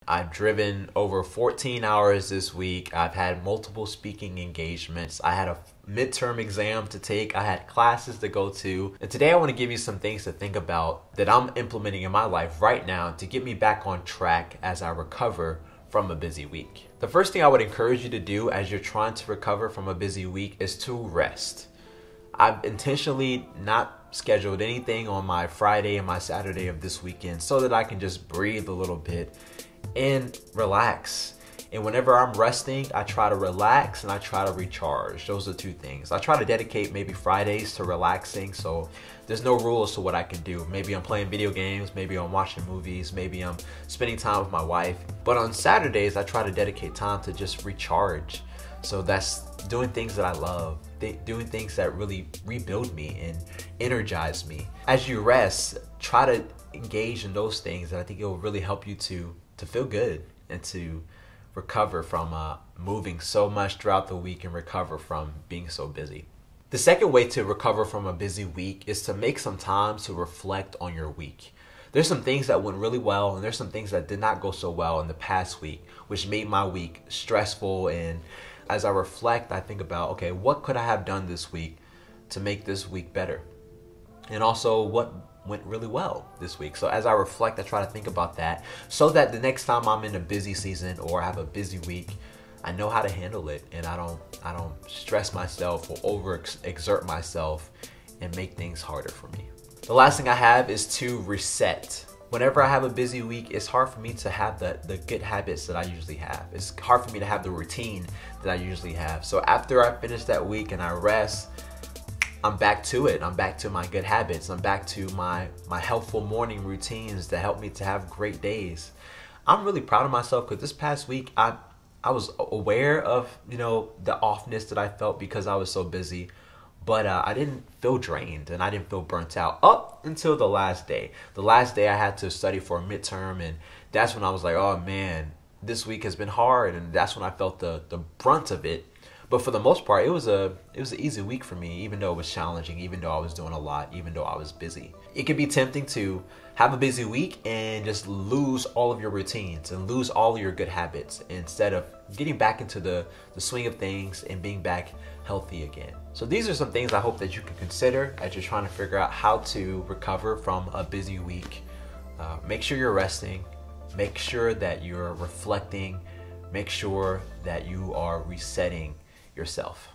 I've driven over 14 hours this week. I've had multiple speaking engagements. I had a midterm exam to take. I had classes to go to. And today I want to give you some things to think about that I'm implementing in my life right now to get me back on track as I recover from a busy week. The first thing I would encourage you to do as you're trying to recover from a busy week is to rest. I've intentionally not scheduled anything on my Friday and my Saturday of this weekend so that I can just breathe a little bit and relax. And whenever I'm resting, I try to relax and I try to recharge. Those are two things. I try to dedicate maybe Fridays to relaxing, so there's no rules to what I can do. Maybe I'm playing video games, maybe I'm watching movies, maybe I'm spending time with my wife. But on Saturdays, I try to dedicate time to just recharge. So that's doing things that I love, doing things that really rebuild me and energize me. As you rest, try to engage in those things, and I think it will really help you to feel good and to recover from moving so much throughout the week and recover from being so busy. The second way to recover from a busy week is to make some time to reflect on your week. There's some things that went really well, and there's some things that did not go so well in the past week, which made my week stressful. And as I reflect, I think about, okay, what could I have done this week to make this week better? And also, what went really well this week? So as I reflect, I try to think about that so that the next time I'm in a busy season or have a busy week, I know how to handle it, and I don't stress myself or overexert myself and make things harder for me. The last thing I have is to reset. Whenever I have a busy week, it's hard for me to have the good habits that I usually have. It's hard for me to have the routine that I usually have. So after I finish that week and I rest, I'm back to it. I'm back to my good habits. I'm back to my helpful morning routines that help me to have great days. I'm really proud of myself because this past week I was aware of, the offness that I felt because I was so busy. But I didn't feel drained and I didn't feel burnt out up until the last day. The last day I had to study for a midterm, and that's when I was like, oh man, this week has been hard, and that's when I felt the brunt of it. But for the most part, it was an easy week for me, even though it was challenging, even though I was doing a lot, even though I was busy. It can be tempting to have a busy week and just lose all of your routines and lose all of your good habits instead of getting back into the swing of things and being back healthy again. So these are some things I hope that you can consider as you're trying to figure out how to recover from a busy week. Make sure you're resting. Make sure that you're reflecting. Make sure that you are resetting yourself.